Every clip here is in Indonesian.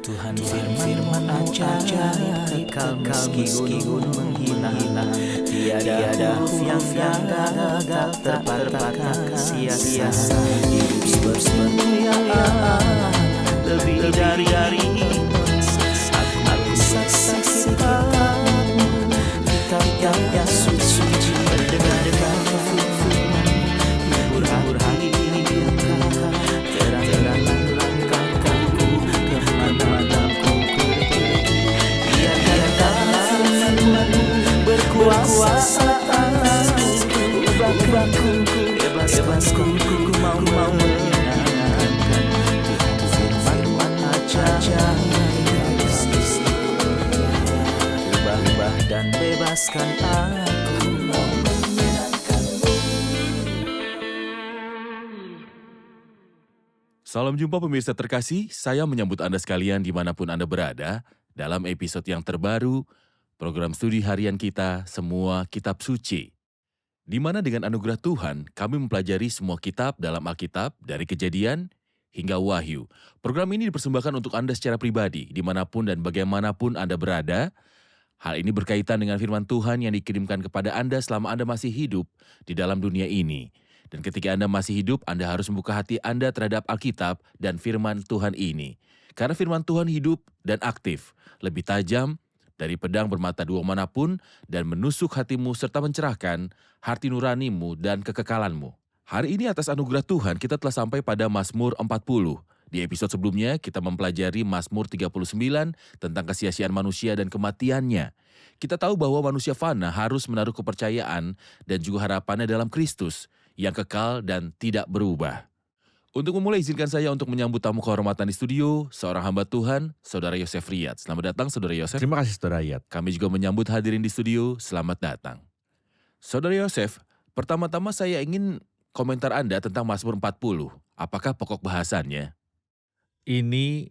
Tuhan firman ajaib kekal meski gunung menghina. Tiada huruf yang gagal terpatahkan sia-sia. Hidup bersemayam lebih dari aku saksikan kitab yang suci mendengarkan firman hibur hati. Terang-terang langkahku kemana-mana ku pergi. Biarkan firman-Mu berkuasa atasku. Ubahku, bebasku, ku mau menyenangkan. Firman ajaib, ubah dan bebaskan aku. Salam jumpa pemirsa terkasih, saya menyambut Anda sekalian dimanapun Anda berada dalam episode yang terbaru program studi harian kita Semua Kitab Suci. Di mana dengan anugerah Tuhan kami mempelajari semua kitab dalam Alkitab dari Kejadian hingga Wahyu. Program ini dipersembahkan untuk Anda secara pribadi dimanapun dan bagaimanapun Anda berada. Hal ini berkaitan dengan firman Tuhan yang dikirimkan kepada Anda selama Anda masih hidup di dalam dunia ini. Dan ketika Anda masih hidup, Anda harus membuka hati Anda terhadap Alkitab dan firman Tuhan ini. Karena firman Tuhan hidup dan aktif, lebih tajam dari pedang bermata dua manapun dan menusuk hatimu serta mencerahkan hati nuranimu dan kekekalanmu. Hari ini atas anugerah Tuhan kita telah sampai pada Mazmur 40. Di episode sebelumnya kita mempelajari Mazmur 39 tentang kesia-siaan manusia dan kematiannya. Kita tahu bahwa manusia fana harus menaruh kepercayaan dan juga harapannya dalam Kristus yang kekal dan tidak berubah. Untuk memulai, izinkan saya untuk menyambut tamu kehormatan di studio, seorang hamba Tuhan, Saudara Yosef Riyad. Selamat datang, Saudara Yosef. Terima kasih, Saudara Riyad. Kami juga menyambut hadirin di studio, selamat datang. Saudara Yosef, pertama-tama saya ingin komentar Anda tentang Mazmur 40. Apakah pokok bahasannya? Ini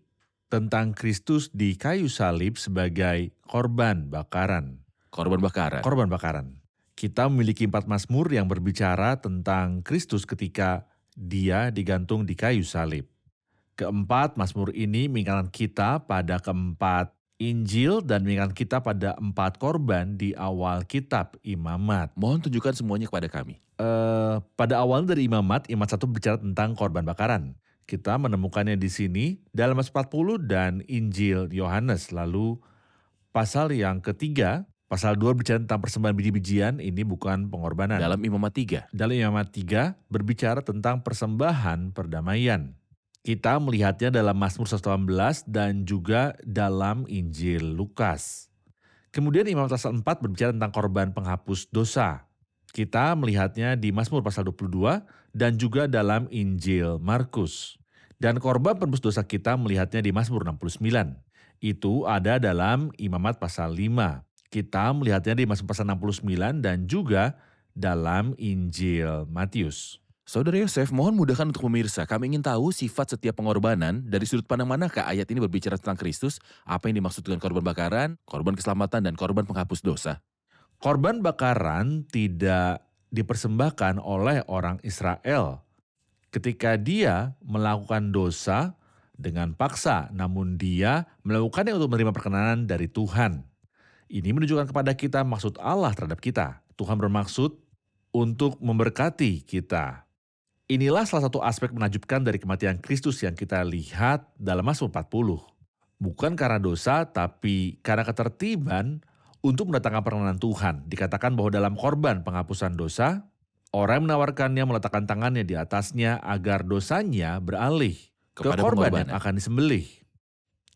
tentang Kristus di kayu salib sebagai korban bakaran. Korban bakaran. Korban bakaran. Kita memiliki 4 mazmur yang berbicara tentang Kristus ketika dia digantung di kayu salib. Keempat mazmur ini mengingatkan kita pada keempat Injil dan mengingatkan kita pada 4 korban di awal kitab Imamat. Mohon tunjukkan semuanya kepada kami. Pada awalnya dari Imamat 1 berbicara tentang korban bakaran. Kita menemukannya di sini dalam Mazmur 40 dan Injil Yohanes. Lalu pasal yang ketiga, pasal 2 berbicara tentang persembahan biji-bijian, ini bukan pengorbanan. Dalam Imamat 3. Dalam Imamat 3 berbicara tentang persembahan perdamaian. Kita melihatnya dalam Mazmur 118 dan juga dalam Injil Lukas. Kemudian Imamat pasal 4 berbicara tentang korban penghapus dosa. Kita melihatnya di Mazmur pasal 22 dan juga dalam Injil Markus. Dan korban penebus dosa kita melihatnya di Mazmur 69. Itu ada dalam Imamat pasal 5. Kita melihatnya di Mazmur pasal 69 dan juga dalam Injil Matius. Saudara Yosef, mohon mudahkan untuk pemirsa. Kami ingin tahu sifat setiap pengorbanan dari sudut pandang manakah ayat ini berbicara tentang Kristus, apa yang dimaksud dengan korban bakaran, korban keselamatan, dan korban penghapus dosa. Korban bakaran tidak dipersembahkan oleh orang Israel ketika dia melakukan dosa dengan paksa, namun dia melakukannya untuk menerima perkenanan dari Tuhan. Ini menunjukkan kepada kita maksud Allah terhadap kita. Tuhan bermaksud untuk memberkati kita. Inilah salah satu aspek menakjubkan dari kematian Kristus yang kita lihat dalam Mazmur 40. Bukan karena dosa, tapi karena ketertiban untuk mendatangkan perkenanan Tuhan. Dikatakan bahwa dalam korban penghapusan dosa, orang yang menawarkannya meletakkan tangannya di atasnya agar dosanya beralih ke korban yang akan disembelih.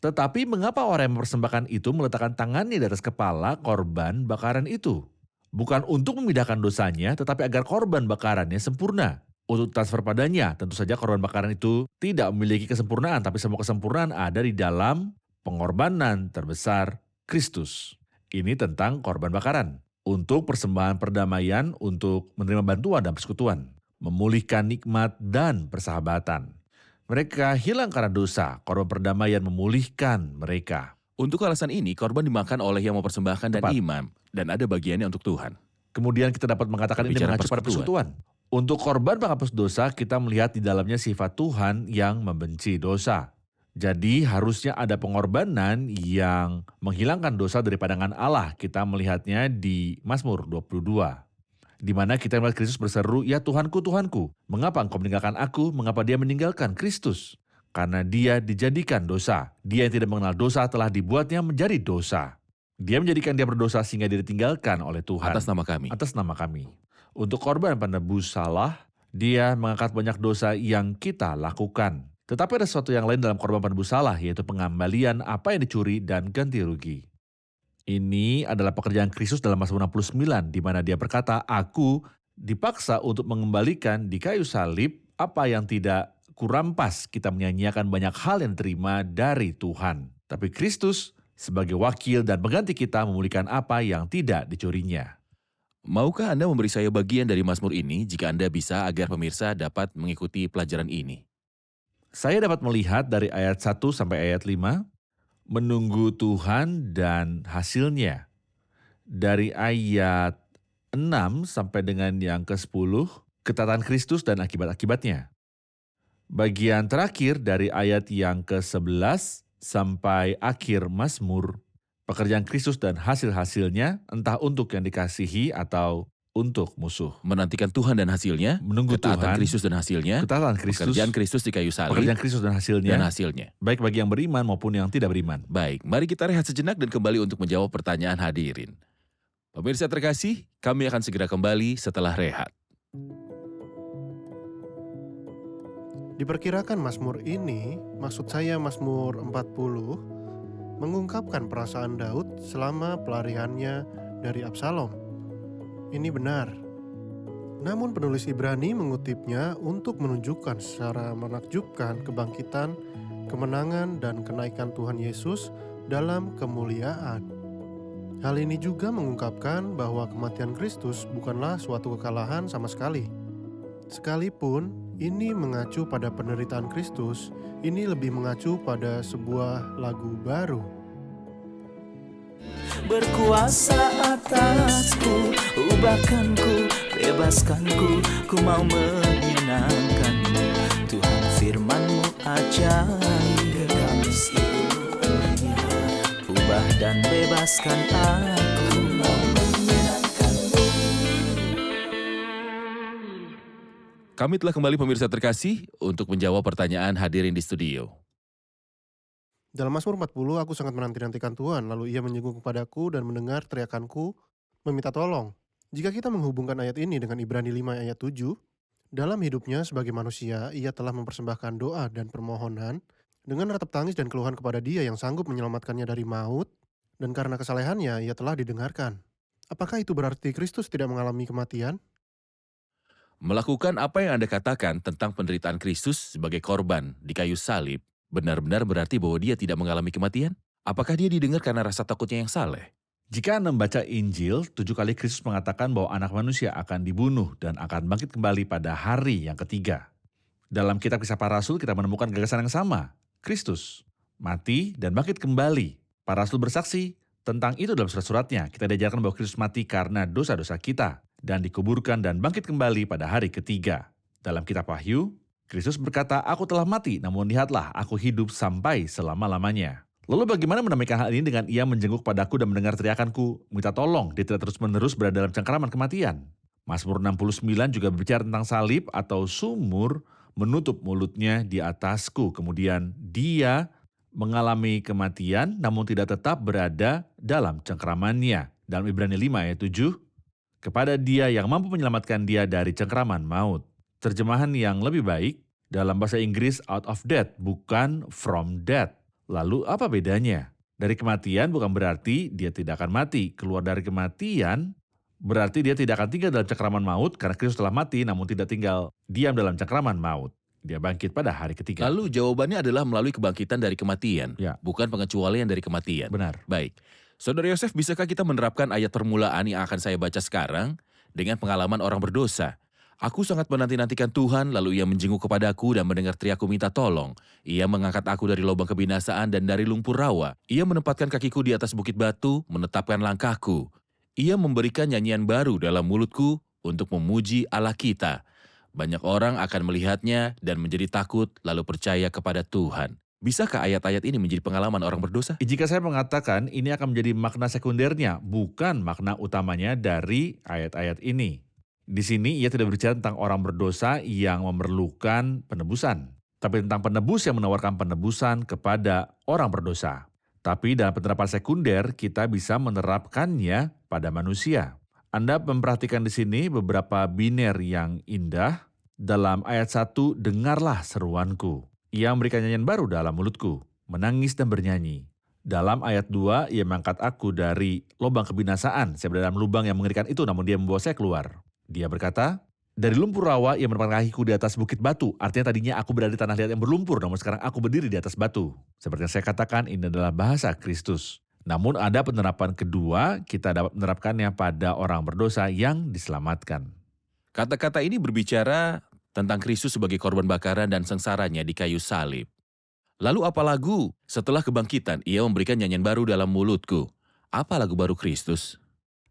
Tetapi mengapa orang yang mempersembahkan itu meletakkan tangannya di atas kepala korban bakaran itu? Bukan untuk memindahkan dosanya, tetapi agar korban bakarannya sempurna. Untuk transfer padanya, tentu saja korban bakaran itu tidak memiliki kesempurnaan, tapi semua kesempurnaan ada di dalam pengorbanan terbesar Kristus. Ini tentang korban bakaran. Untuk persembahan perdamaian, untuk menerima bantuan dan persekutuan. Memulihkan nikmat dan persahabatan. Mereka hilang karena dosa, korban perdamaian memulihkan mereka. Untuk alasan ini, korban dimakan oleh yang mempersembahkan dan imam, dan ada bagiannya untuk Tuhan. Kemudian kita dapat mengatakan ini mengacu pada persekutuan. Untuk korban penghapus dosa, kita melihat di dalamnya sifat Tuhan yang membenci dosa. Jadi harusnya ada pengorbanan yang menghilangkan dosa dari pandangan Allah. Kita melihatnya di Mazmur 22. Di mana kita melihat Kristus berseru, "Ya Tuhanku, Tuhanku, mengapa engkau meninggalkan aku? Mengapa dia meninggalkan Kristus? Karena dia dijadikan dosa. Dia yang tidak mengenal dosa telah dibuatnya menjadi dosa. Dia menjadikan dia berdosa sehingga dia ditinggalkan oleh Tuhan." Atas nama kami. Atas nama kami. Untuk korban penebus salah, dia mengangkat banyak dosa yang kita lakukan. Tetapi ada sesuatu yang lain dalam korban penebus salah, yaitu pengembalian apa yang dicuri dan ganti rugi. Ini adalah pekerjaan Kristus dalam Mazmur 69, di mana dia berkata, "Aku dipaksa untuk mengembalikan di kayu salib apa yang tidak kurampas." Kita menyanyiakan banyak hal yang diterima dari Tuhan. Tapi Kristus sebagai wakil dan pengganti kita memulihkan apa yang tidak dicurinya. Maukah Anda memberi saya bagian dari Mazmur ini jika Anda bisa agar pemirsa dapat mengikuti pelajaran ini? Saya dapat melihat dari ayat 1 sampai ayat 5, menunggu Tuhan dan hasilnya. Dari ayat 6 sampai dengan yang ke-10, ketaatan Kristus dan akibat-akibatnya. Bagian terakhir dari ayat yang ke-11 sampai akhir Mazmur, pekerjaan Kristus dan hasil-hasilnya, entah untuk yang dikasihi atau untuk musuh. Menantikan Tuhan dan hasilnya, Menunggu ketaatan Tuhan, Kristus dan hasilnya, ketaatan Kristus, pekerjaan Kristus di kayu salib, pekerjaan Kristus dan dan hasilnya. baik bagi yang beriman maupun yang tidak beriman. Baik, mari kita rehat sejenak dan kembali untuk menjawab pertanyaan hadirin. Pemirsa terkasih, kami akan segera kembali setelah rehat. Diperkirakan Mazmur ini, maksud saya Mazmur 40, mengungkapkan perasaan Daud selama pelariannya dari Absalom. Ini benar. Namun penulis Ibrani mengutipnya untuk menunjukkan secara menakjubkan kebangkitan, kemenangan, dan kenaikan Tuhan Yesus dalam kemuliaan. Hal ini juga mengungkapkan bahwa kematian Kristus bukanlah suatu kekalahan sama sekali. Sekalipun ini mengacu pada penderitaan Kristus, ini lebih mengacu pada sebuah lagu baru. Berkuasa atasku, ubahkanku, bebaskanku, ku mau menyenangkanmu. Tuhan firman-Mu ajaib, kekal seluruhnya. Ubah dan bebaskan aku, mau menyenangkanmu. Kami telah kembali pemirsa terkasih untuk menjawab pertanyaan hadirin di studio. Dalam Mazmur 40, aku sangat menanti-nantikan Tuhan, lalu ia menyenggung kepadaku dan mendengar teriakanku, meminta tolong. Jika kita menghubungkan ayat ini dengan Ibrani 5 ayat 7, dalam hidupnya sebagai manusia, ia telah mempersembahkan doa dan permohonan dengan ratap tangis dan keluhan kepada Dia yang sanggup menyelamatkannya dari maut, dan karena kesalehannya ia telah didengarkan. Apakah itu berarti Kristus tidak mengalami kematian? Melakukan apa yang Anda katakan tentang penderitaan Kristus sebagai korban di kayu salib, benar-benar berarti bahwa dia tidak mengalami kematian? Apakah dia didengar karena rasa takutnya yang saleh? Jika Anda membaca Injil, 7 kali Kristus mengatakan bahwa anak manusia akan dibunuh dan akan bangkit kembali pada hari yang ketiga. Dalam kitab Kisah Para Rasul kita menemukan gagasan yang sama. Kristus mati dan bangkit kembali. Para Rasul bersaksi tentang itu dalam surat-suratnya. Kita diajarkan bahwa Kristus mati karena dosa-dosa kita dan dikuburkan dan bangkit kembali pada hari ketiga. Dalam kitab Wahyu, Kristus berkata, "Aku telah mati, namun lihatlah, aku hidup sampai selama-lamanya." Lalu bagaimana menamaikan hal ini dengan ia menjenguk padaku dan mendengar teriakanku, minta tolong, dia tidak terus-menerus berada dalam cengkeraman kematian. Mazmur 69 juga berbicara tentang salib atau sumur menutup mulutnya di atasku. Kemudian dia mengalami kematian namun tidak tetap berada dalam cengkeramannya. Dalam Ibrani 5 ayat 7, kepada dia yang mampu menyelamatkan dia dari cengkeraman maut. Terjemahan yang lebih baik dalam bahasa Inggris out of death, bukan from death. Lalu apa bedanya? Dari kematian bukan berarti dia tidak akan mati. Keluar dari kematian berarti dia tidak akan tinggal dalam cengkeraman maut karena Kristus telah mati namun tidak tinggal diam dalam cengkeraman maut. Dia bangkit pada hari ketiga. Lalu jawabannya adalah melalui kebangkitan dari kematian, Ya. bukan pengecualian dari kematian. Benar. Baik, Saudara Yosef, bisakah kita menerapkan ayat permulaan yang akan saya baca sekarang dengan pengalaman orang berdosa? Aku sangat menanti-nantikan Tuhan, lalu ia menjenguk kepadaku dan mendengar teriakku minta tolong. Ia mengangkat aku dari lubang kebinasaan dan dari lumpur rawa. Ia menempatkan kakiku di atas bukit batu, menetapkan langkahku. Ia memberikan nyanyian baru dalam mulutku untuk memuji Allah kita. Banyak orang akan melihatnya dan menjadi takut lalu percaya kepada Tuhan. Bisakah ayat-ayat ini menjadi pengalaman orang berdosa? Jika saya mengatakan ini akan menjadi makna sekundernya, bukan makna utamanya dari ayat-ayat ini. Di sini ia tidak berbicara tentang orang berdosa yang memerlukan penebusan, tapi tentang penebus yang menawarkan penebusan kepada orang berdosa. Tapi dalam penerapan sekunder, kita bisa menerapkannya pada manusia. Anda memperhatikan di sini beberapa biner yang indah. Dalam ayat 1, dengarlah seruanku. Ia memberikan nyanyian baru dalam mulutku, menangis dan bernyanyi. Dalam ayat 2, ia mengangkat aku dari lubang kebinasaan. Saya berada dalam lubang yang mengerikan itu, namun dia membawa saya keluar. Dia berkata, dari lumpur rawa ia menempatkan kakiku di atas bukit batu. Artinya tadinya aku berada di tanah liat yang berlumpur, namun sekarang aku berdiri di atas batu. Seperti yang saya katakan, ini adalah bahasa Kristus. Namun ada penerapan kedua, kita dapat menerapkannya pada orang berdosa yang diselamatkan. Kata-kata ini berbicara tentang Kristus sebagai korban bakaran dan sengsaranya di kayu salib. Lalu apa lagu? Setelah kebangkitan, ia memberikan nyanyian baru dalam mulutku. Apa lagu baru Kristus?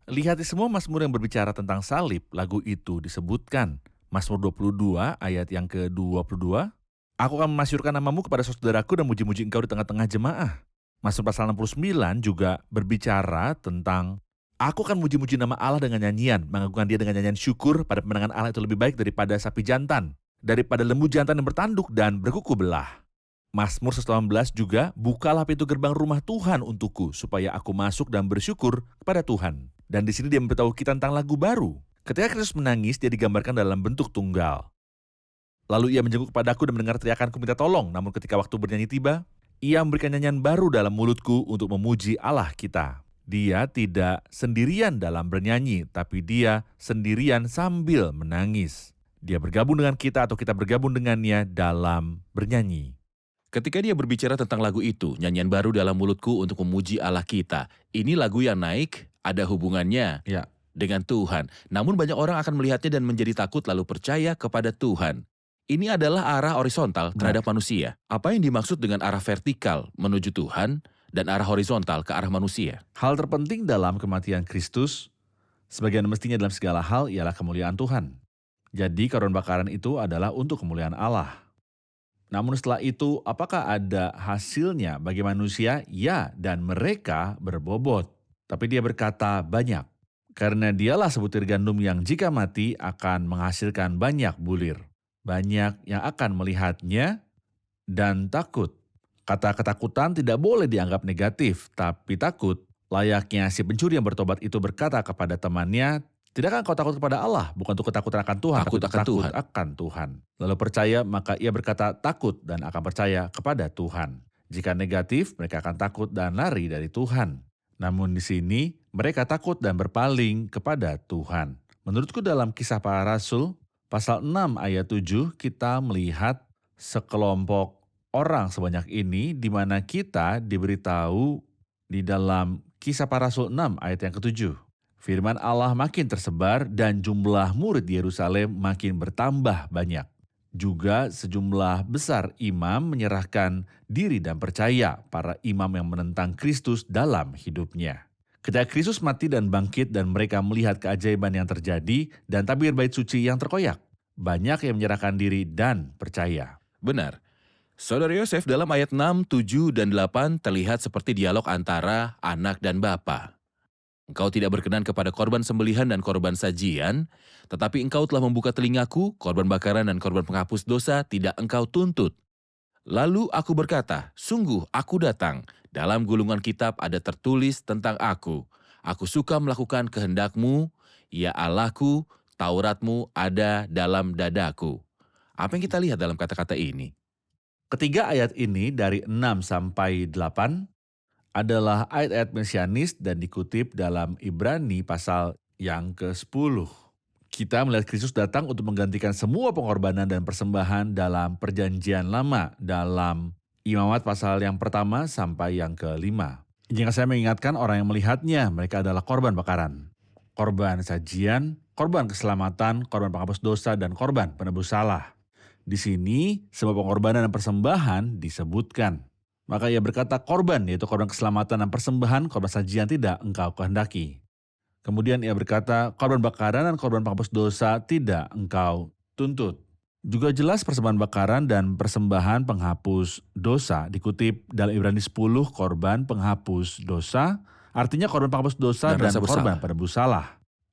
Lihat di semua Mazmur yang berbicara tentang salib, lagu itu disebutkan. Mazmur 22 ayat yang ke-22, aku akan memasyurkan namamu kepada saudaraku dan muji-muji engkau di tengah-tengah jemaah. Mazmur pasal 69 juga berbicara tentang aku akan muji-muji nama Allah dengan nyanyian, mengagungkan dia dengan nyanyian syukur. Pada pemandangan Allah itu lebih baik daripada sapi jantan, daripada lembu jantan yang bertanduk dan berkuku belah. Mazmur 118 juga, bukalah pintu gerbang rumah Tuhan untukku, supaya aku masuk dan bersyukur kepada Tuhan. Dan di sini dia memberitahu kita tentang lagu baru. Ketika Kristus menangis, dia digambarkan dalam bentuk tunggal. Lalu ia menjenguk kepadaku dan mendengar teriakanku minta tolong, namun ketika waktu bernyanyi tiba, ia memberikan nyanyian baru dalam mulutku untuk memuji Allah kita. Dia tidak sendirian dalam bernyanyi, tapi dia sendirian sambil menangis. Dia bergabung dengan kita atau kita bergabung dengannya dalam bernyanyi. Ketika dia berbicara tentang lagu itu, nyanyian baru dalam mulutku untuk memuji Allah kita. Ini lagu yang naik, ada hubungannya dengan Tuhan. Namun banyak orang akan melihatnya dan menjadi takut lalu percaya kepada Tuhan. Ini adalah arah horizontal terhadap manusia. Apa yang dimaksud dengan arah vertikal menuju Tuhan dan arah horizontal ke arah manusia? Hal terpenting dalam kematian Kristus, sebagian mestinya dalam segala hal, ialah kemuliaan Tuhan. Jadi korban bakaran itu adalah untuk kemuliaan Allah. Namun setelah itu, apakah ada hasilnya bagi manusia? Ya, dan mereka berbobot. Tapi dia berkata banyak. Karena dialah sebutir gandum yang jika mati akan menghasilkan banyak bulir. Banyak yang akan melihatnya dan takut. Kata ketakutan tidak boleh dianggap negatif, tapi takut. Layaknya si pencuri yang bertobat itu berkata kepada temannya, tidakkah kau takut kepada Allah? Bukan untuk ketakutan akan Tuhan, Takut tapi akan Tuhan. akan Tuhan. Lalu percaya, maka ia berkata takut dan akan percaya kepada Tuhan. Jika negatif, mereka akan takut dan lari dari Tuhan. Namun di sini, mereka takut dan berpaling kepada Tuhan. Menurutku dalam Kisah Para Rasul, pasal 6 ayat 7, kita melihat sekelompok orang sebanyak ini di mana kita diberitahu di dalam Kisah Para Rasul 6 ayat yang ke-7. Firman Allah makin tersebar dan jumlah murid di Yerusalem makin bertambah banyak. Juga sejumlah besar imam menyerahkan diri dan percaya, para imam yang menentang Kristus dalam hidupnya. Ketika Kristus mati dan bangkit dan mereka melihat keajaiban yang terjadi dan tabir bait suci yang terkoyak, banyak yang menyerahkan diri dan percaya. Benar. Saudara Yosef dalam ayat 6, 7, dan 8 terlihat seperti dialog antara anak dan bapa. Engkau tidak berkenan kepada korban sembelihan dan korban sajian, tetapi engkau telah membuka telingaku, korban bakaran dan korban penghapus dosa tidak engkau tuntut. Lalu aku berkata, sungguh aku datang, dalam gulungan kitab ada tertulis tentang aku. Aku suka melakukan kehendakmu, ya Allahku, Tauratmu ada dalam dadaku. Apa yang kita lihat dalam kata-kata ini? Ketiga ayat ini dari 6 sampai 8 adalah ayat-ayat mesianis dan dikutip dalam Ibrani pasal yang ke-10. Kita melihat Kristus datang untuk menggantikan semua pengorbanan dan persembahan dalam perjanjian lama dalam Imamat pasal yang pertama sampai yang ke-5. Jika saya mengingatkan orang yang melihatnya, mereka adalah korban bakaran, korban sajian, korban keselamatan, korban penghapus dosa, dan korban penebus salah. Di sini semua pengorbanan dan persembahan disebutkan. Maka ia berkata korban, yaitu korban keselamatan dan persembahan, korban sajian tidak engkau kehendaki. Kemudian ia berkata korban bakaran dan korban penghapus dosa tidak engkau tuntut. Juga jelas persembahan bakaran dan persembahan penghapus dosa. Dikutip dalam Ibrani 10, korban penghapus dosa, artinya korban penghapus dosa Dan dan rasa korban bersalah. pada bersalah.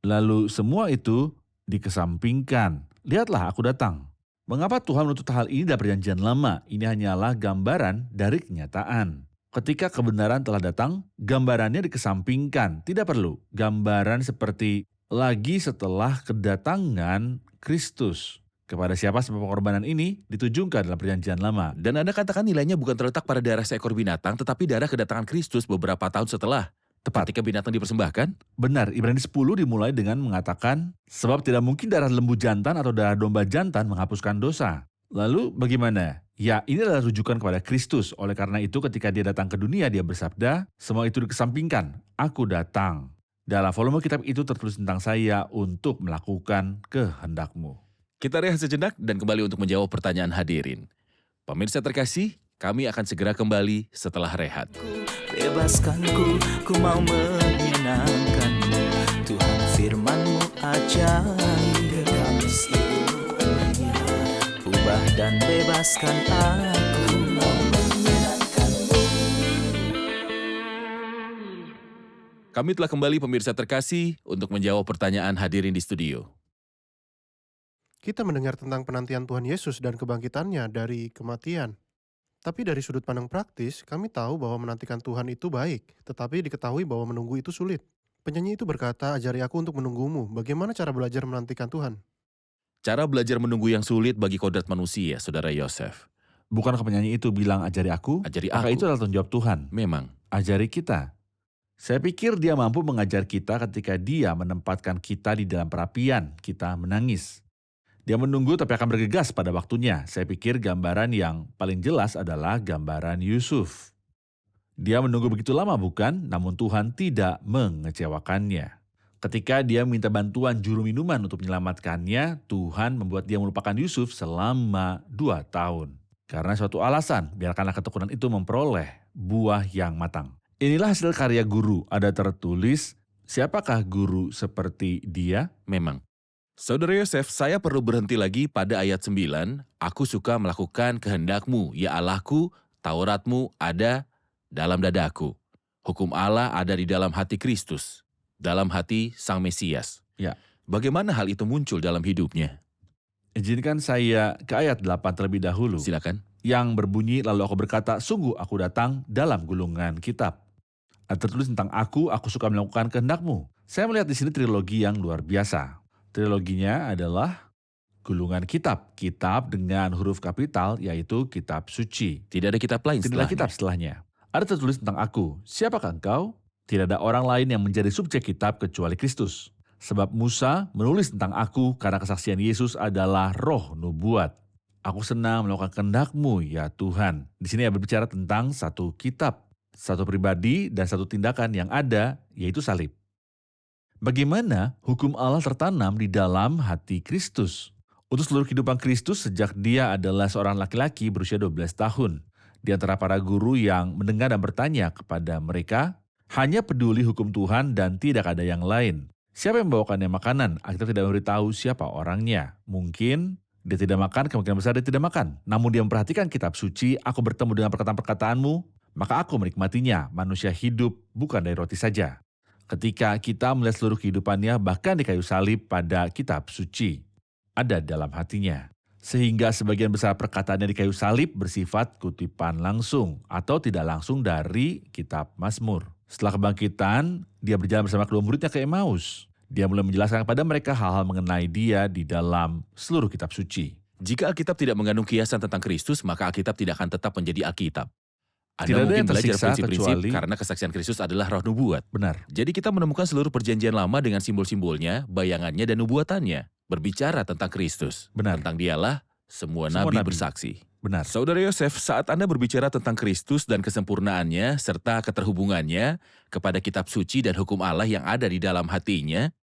Lalu semua itu dikesampingkan. Lihatlah aku datang. Mengapa Tuhan menuntut hal ini dalam perjanjian lama? Ini hanyalah gambaran dari kenyataan. Ketika kebenaran telah datang, gambarannya dikesampingkan. Tidak perlu gambaran seperti lagi setelah kedatangan Kristus. Kepada siapa sebab pengorbanan ini ditujukan dalam perjanjian lama. Dan Anda katakan nilainya bukan terletak pada darah seekor binatang, tetapi darah kedatangan Kristus beberapa tahun setelah. Tepat. Ketika binatang dipersembahkan, Benar, Ibrani 10 dimulai dengan mengatakan, sebab tidak mungkin darah lembu jantan atau darah domba jantan menghapuskan dosa. Lalu bagaimana? Ya, ini adalah rujukan kepada Kristus. Oleh karena itu ketika dia datang ke dunia, dia bersabda, semua itu dikesampingkan, aku datang. Dalam volume kitab itu tertulis tentang saya untuk melakukan kehendakmu. kita rehat sejenak dan kembali untuk menjawab pertanyaan hadirin. Pemirsa terkasih, kami akan segera kembali setelah rehat. Bebaskanku, ku mau menyenangkanmu. Tuhan firman-Mu ajaib, kekal seluruhnya. Ubah dan bebaskan aku, mau menyenangkanmu. Kami telah kembali pemirsa terkasih untuk menjawab pertanyaan hadirin di studio. Kita mendengar tentang penantian Tuhan Yesus dan kebangkitannya dari kematian. Tapi dari sudut pandang praktis, kami tahu bahwa menantikan Tuhan itu baik, tetapi diketahui bahwa menunggu itu sulit. Penyanyi itu berkata, ajari aku untuk menunggumu. Bagaimana cara belajar menantikan Tuhan? Cara belajar menunggu yang sulit bagi kodrat manusia, Saudara Yosef. Bukankah penyanyi itu bilang ajari aku? Ajari Maka aku. itu adalah tanggung jawab Tuhan. Memang. Ajari kita. Saya pikir dia mampu mengajar kita ketika dia menempatkan kita di dalam perapian, kita menangis. Dia menunggu tapi akan bergegas pada waktunya. Saya pikir gambaran yang paling jelas adalah gambaran Yusuf. Dia menunggu begitu lama bukan? Namun Tuhan tidak mengecewakannya. Ketika dia minta bantuan juru minuman untuk menyelamatkannya, Tuhan membuat dia melupakan Yusuf selama 2 tahun. Karena suatu alasan, biarkanlah ketekunan itu memperoleh buah yang matang. Inilah hasil karya guru. Ada tertulis, siapakah guru seperti dia? Memang. Saudara Yosef, saya perlu berhenti lagi pada ayat 9. Aku suka melakukan kehendakmu, ya Allahku, Tauratmu ada dalam dadaku. Hukum Allah ada di dalam hati Kristus, dalam hati Sang Mesias. Ya. Bagaimana hal itu muncul dalam hidupnya? Izinkan saya ke ayat 8 terlebih dahulu. Silakan. Yang berbunyi, lalu aku berkata, sungguh aku datang dalam gulungan kitab. Ada tertulis tentang aku suka melakukan kehendakmu. Saya melihat di sini trilogi yang luar biasa. Triloginya adalah gulungan kitab. Kitab dengan huruf kapital, yaitu kitab suci. Tidak ada kitab lain Tidak ada setelahnya. kitab setelahnya. Ada tertulis tentang aku. Siapakah engkau? Tidak ada orang lain yang menjadi subjek kitab kecuali Kristus. Sebab Musa menulis tentang aku karena kesaksian Yesus adalah roh nubuat. Aku senang melakukan kehendakmu ya Tuhan. Di sini berbicara tentang satu kitab, satu pribadi dan satu tindakan yang ada, yaitu salib. Bagaimana hukum Allah tertanam di dalam hati Kristus? Untuk seluruh kehidupan Kristus sejak dia adalah seorang laki-laki berusia 12 tahun. Di antara para guru yang mendengar dan bertanya kepada mereka, hanya peduli hukum Tuhan dan tidak ada yang lain. Siapa yang membawakannya makanan? Alkitab tidak memberitahu siapa orangnya. Mungkin dia tidak makan, kemungkinan besar dia tidak makan. Namun dia memperhatikan kitab suci, aku bertemu dengan perkataan-perkataanmu, maka aku menikmatinya. Manusia hidup bukan dari roti saja. Ketika kita melihat seluruh kehidupannya, bahkan di kayu salib pada kitab suci, ada dalam hatinya. Sehingga sebagian besar perkataannya di kayu salib bersifat kutipan langsung atau tidak langsung dari kitab Mazmur. Setelah kebangkitan, dia berjalan bersama kedua muridnya ke Emmaus. Dia mulai menjelaskan kepada mereka hal-hal mengenai dia di dalam seluruh kitab suci. Jika Alkitab tidak mengandung kiasan tentang Kristus, maka Alkitab tidak akan tetap menjadi Alkitab. Anda Tidak ada mungkin yang belajar tersiksa prinsip-prinsip kecuali- karena kesaksian Kristus adalah roh nubuat. Benar, Jadi kita menemukan seluruh perjanjian lama dengan simbol-simbolnya, bayangannya, dan nubuatannya. Berbicara tentang Kristus. benar, Tentang dialah semua Semua nabi nabi. bersaksi. benar. Saudara Yosef, saat Anda berbicara tentang Kristus dan kesempurnaannya, serta keterhubungannya kepada kitab suci dan hukum Allah yang ada di dalam hatinya,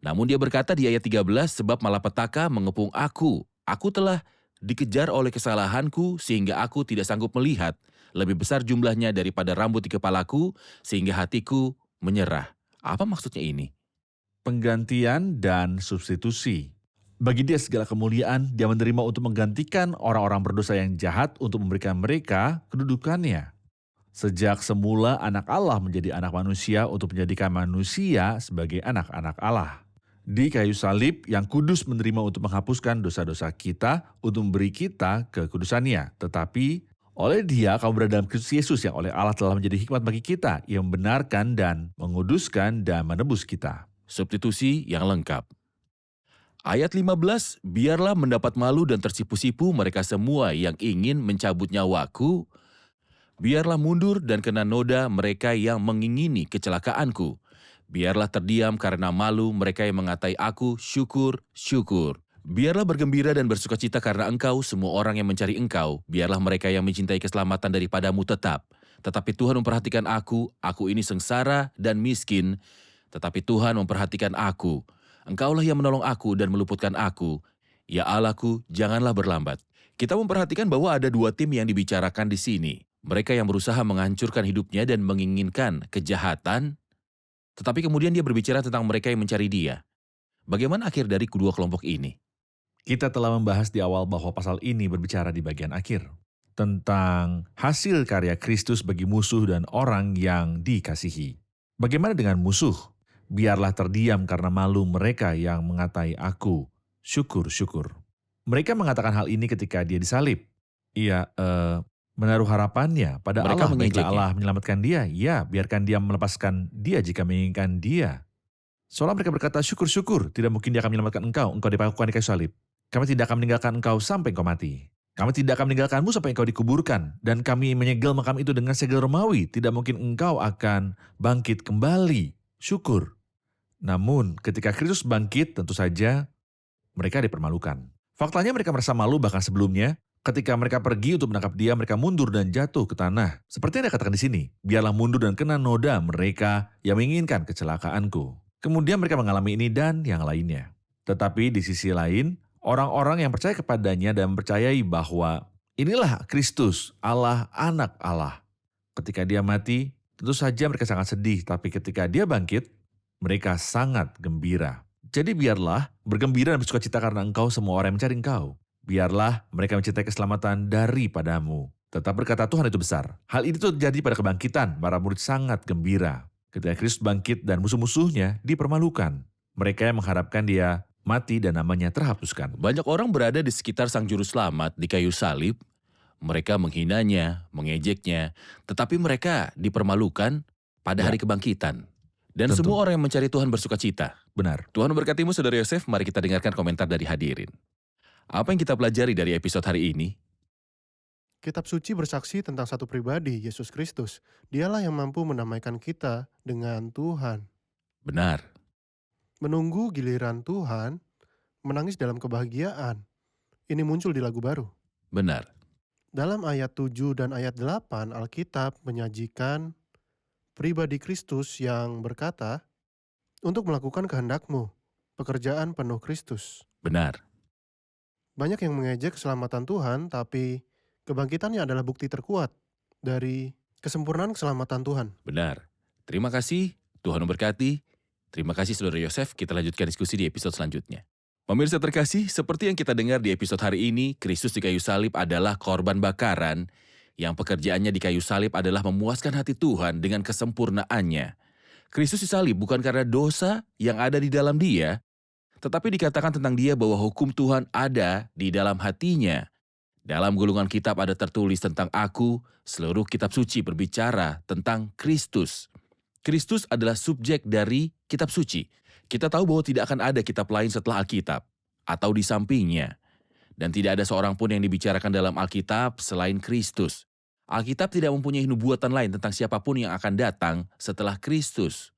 namun dia berkata di ayat 13, sebab malapetaka mengepung aku. Aku telah dikejar oleh kesalahanku sehingga aku tidak sanggup melihat. Lebih besar jumlahnya daripada rambut di kepalaku sehingga hatiku menyerah. Apa maksudnya ini? Penggantian dan substitusi. Bagi dia segala kemuliaan, dia menerima untuk menggantikan orang-orang berdosa yang jahat untuk memberikan mereka kedudukannya. Sejak semula anak Allah menjadi anak manusia untuk menjadikan manusia sebagai anak-anak Allah. Di kayu salib yang kudus menerima untuk menghapuskan dosa-dosa kita untuk memberi kita kekudusannya. Tetapi oleh dia kamu berada dalam Kristus Yesus yang oleh Allah telah menjadi hikmat bagi kita yang membenarkan dan menguduskan dan menebus kita. Substitusi yang lengkap. Ayat 15, biarlah mendapat malu dan tersipu-sipu mereka semua yang ingin mencabut nyawaku. Biarlah mundur dan kena noda mereka yang mengingini kecelakaanku. Biarlah terdiam karena malu mereka yang mengatai aku, syukur, syukur. Biarlah bergembira dan bersukacita karena engkau, semua orang yang mencari engkau. Biarlah mereka yang mencintai keselamatan daripadamu tetap. Tetapi Tuhan memperhatikan aku ini sengsara dan miskin. Tetapi Tuhan memperhatikan aku. Engkaulah yang menolong aku dan meluputkan aku. Ya Allahku, janganlah berlambat. Kita memperhatikan bahwa ada dua tim yang dibicarakan di sini. Mereka yang berusaha menghancurkan hidupnya dan menginginkan kejahatan, tetapi kemudian dia berbicara tentang mereka yang mencari dia. Bagaimana akhir dari kedua kelompok ini? Kita telah membahas di awal bahwa pasal ini berbicara di bagian akhir tentang hasil karya Kristus bagi musuh dan orang yang dikasihi. Bagaimana dengan musuh? Biarlah terdiam karena malu mereka yang mengatai aku, syukur, syukur. Mereka mengatakan hal ini ketika dia disalib. Ia menaruh harapannya pada Mereka Allah, baiklah mengejeknya. Allah menyelamatkan dia. Ya, biarkan dia melepaskan dia jika menginginkan dia. Seolah mereka berkata, syukur, syukur, tidak mungkin dia akan menyelamatkan engkau dipakukan di kayu salib. Kami tidak akan meninggalkan engkau sampai engkau mati. Kami tidak akan meninggalkanmu sampai engkau dikuburkan. Dan kami menyegel makam itu dengan segel Romawi. Tidak mungkin engkau akan bangkit kembali. Syukur. Namun ketika Kristus bangkit, tentu saja mereka dipermalukan. Faktanya mereka merasa malu bahkan sebelumnya. Ketika mereka pergi untuk menangkap dia, mereka mundur dan jatuh ke tanah. Seperti yang dikatakan di sini, biarlah mundur dan kena noda mereka yang menginginkan kecelakaanku. Kemudian mereka mengalami ini dan yang lainnya. Tetapi di sisi lain, orang-orang yang percaya kepadanya dan mempercayai bahwa inilah Kristus, Allah, anak Allah. Ketika dia mati, tentu saja mereka sangat sedih, tapi ketika dia bangkit, mereka sangat gembira. Jadi biarlah bergembira dan bersukacita karena engkau semua orang yang mencari engkau. Biarlah mereka mencintai keselamatan daripadamu. Tetap berkata Tuhan itu besar. Hal itu terjadi pada kebangkitan. Para murid sangat gembira. Ketika Kristus bangkit dan musuh-musuhnya dipermalukan. Mereka yang mengharapkan dia mati dan namanya terhapuskan. Banyak orang berada di sekitar Sang Juru Selamat di kayu salib. Mereka menghinanya, mengejeknya, tetapi mereka dipermalukan pada hari kebangkitan. Dan Tentu. semua orang yang mencari Tuhan bersukacita. Benar. Tuhan memberkatimu, Saudara Yosef. Mari kita dengarkan komentar dari hadirin. Apa yang kita pelajari dari episode hari ini? Kitab suci bersaksi tentang satu pribadi, Yesus Kristus. Dialah yang mampu mendamaikan kita dengan Tuhan. Benar. Menunggu giliran Tuhan, menangis dalam kebahagiaan. Ini muncul di lagu baru. Benar. Dalam ayat 7 dan ayat 8, Alkitab menyajikan pribadi Kristus yang berkata, untuk melakukan kehendakmu, pekerjaan penuh Kristus. Benar. Banyak yang mengejek keselamatan Tuhan, tapi kebangkitannya adalah bukti terkuat dari kesempurnaan keselamatan Tuhan. Benar. Terima kasih. Tuhan memberkati. Terima kasih, Saudara Yosef. Kita lanjutkan diskusi di episode selanjutnya. Pemirsa terkasih, seperti yang kita dengar di episode hari ini, Kristus di kayu salib adalah korban bakaran yang pekerjaannya di kayu salib adalah memuaskan hati Tuhan dengan kesempurnaannya. Kristus disalib bukan karena dosa yang ada di dalam dia, tetapi dikatakan tentang dia bahwa hukum Tuhan ada di dalam hatinya. Dalam gulungan kitab ada tertulis tentang aku, seluruh kitab suci berbicara tentang Kristus. Kristus adalah subjek dari kitab suci. Kita tahu bahwa tidak akan ada kitab lain setelah Alkitab atau di sampingnya. Dan tidak ada seorang pun yang dibicarakan dalam Alkitab selain Kristus. Alkitab tidak mempunyai nubuatan lain tentang siapapun yang akan datang setelah Kristus.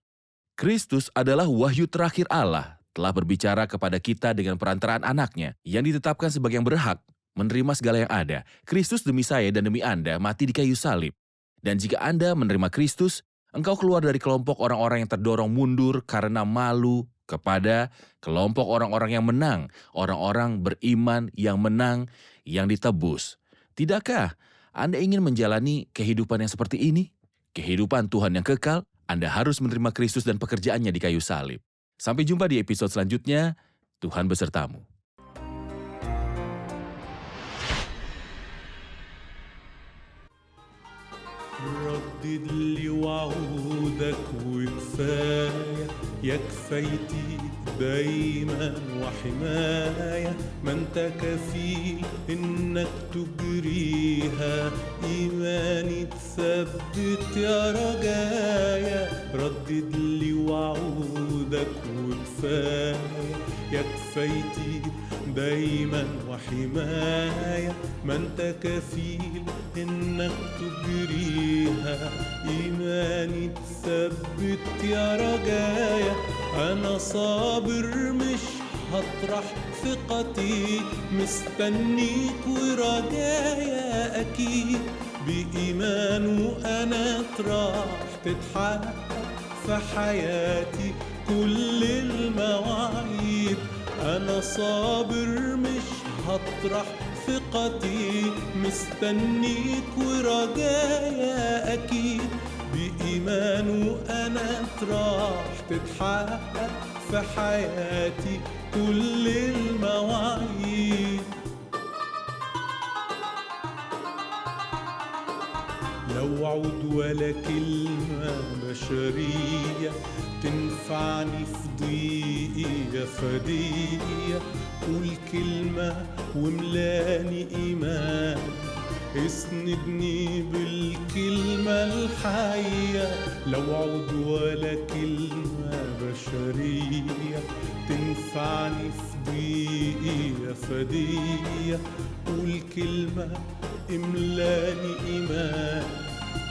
Kristus adalah wahyu terakhir Allah, telah berbicara kepada kita dengan perantaraan anaknya yang ditetapkan sebagai yang berhak menerima segala yang ada. Kristus demi saya dan demi Anda mati di kayu salib. Dan jika Anda menerima Kristus, engkau keluar dari kelompok orang-orang yang terdorong mundur karena malu kepada kelompok orang-orang yang menang, orang-orang beriman yang menang, yang ditebus. Tidakkah Anda ingin menjalani kehidupan yang seperti ini? Kehidupan Tuhan yang kekal, Anda harus menerima Kristus dan pekerjaannya di kayu salib. Sampai jumpa di episode selanjutnya. Tuhan besertamu. ردد لي وعودك وكفاية، يا كفايتي دايما وحماية، ما انت كفيل انك تجريها، ايماني تثبت يا رجايا. ردد لي وعودك وكفاية، يا كفايتي دايما وحماية، ما انت كفيل انك تجريها، ايماني تثبت يا رجايا. انا صابر مش هطرح ثقتي، مستنيك ورجايا اكيد، بايمان وانا راح تتحقق في حياتي كل المواعيد. انا صابر مش هطرح ثقتي، مستنيك ورجايا اكيد، بايمان وانا راح تتحقق في حياتي كل المواعيد. لا وعود ولا كلمة بشرية تنفعني في ضيقي يا فدية، قول كلمة وملاني إيمان، اسندني بالكلمة الحية. لا وعود ولا كلمة بشرية تنفعني في ضيقي يا فدية، قول كلمة املاني إيمان،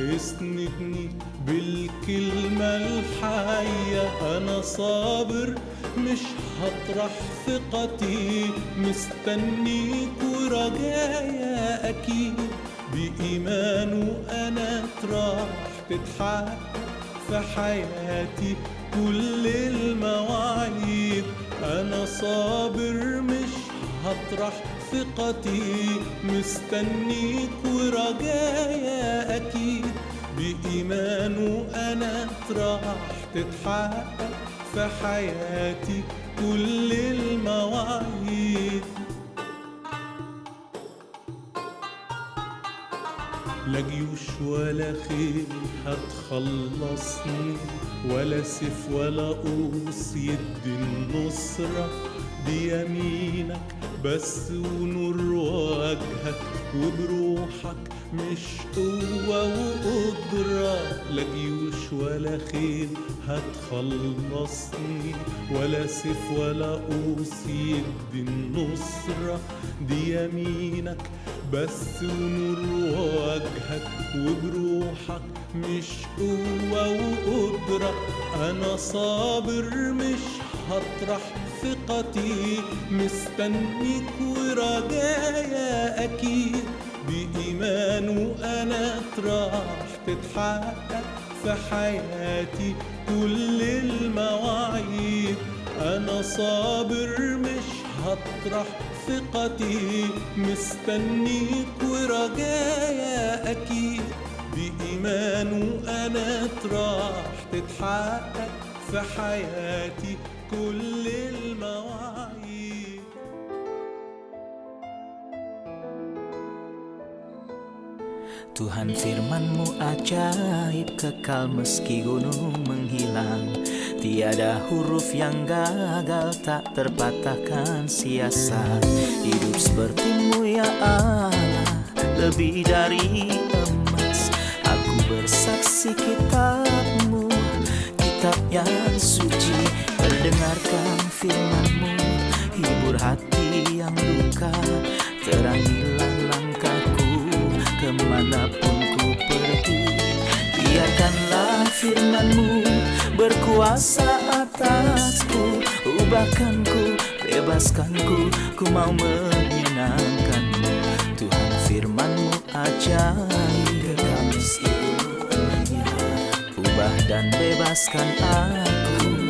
اسندني بالكلمة الحية. أنا صابر مش هطرح ثقتي، مستنيك ورجايا أكيد، بإيمان وأنا راح تتحقق في حياتي كل المواعيد. أنا صابر مش هطرح ثقتي، مستنيك ورجايا أكيد، بإيمان وأنا راح تتحقق في حياتي كل المواعيد. لا جيوش ولا خيل هتخلصني، ولا سيف ولا قوس يدي النصرة، دي يمينك بس ونور وجهك، وبروحك مش قوة وقدرة. لا جيوش ولا خيل هتخلصني، ولا سيف ولا قوس يدي النصرة، دي يمينك بس ونور وجهك، وبروحك مش قوة وقدرة. أنا صابر مش هطرح ثقتي، مستنيك ورجايا أكيد، بإيمان وأنا راح تتحقق في حياتي كل المواعيد. أنا صابر مش هطرح ثقتي، مستنيك ورجايا أكيد، بإيمان وأنا راح تتحقق في حياتي كل المواعيد. Tuhan firman-Mu ajaib, kekal meski gunung menghilang. Tiada huruf yang gagal, tak terpatahkan sia-sia. Hidup seperti-Mu ya Allah, lebih dari emas. Aku bersaksi kitab-Mu, kitab yang suci. Terdengarkan firman-Mu, hibur hati yang luka. Terangilah langkahku kemanapun ku pergi. Biarkanlah firman-Mu berkuasa atasku. Ubahkanku, bebaskanku, ku mau menyenangkan-Mu. Tuhan firman-Mu ajaib, kekal meski gunung, ubah dan bebaskan aku.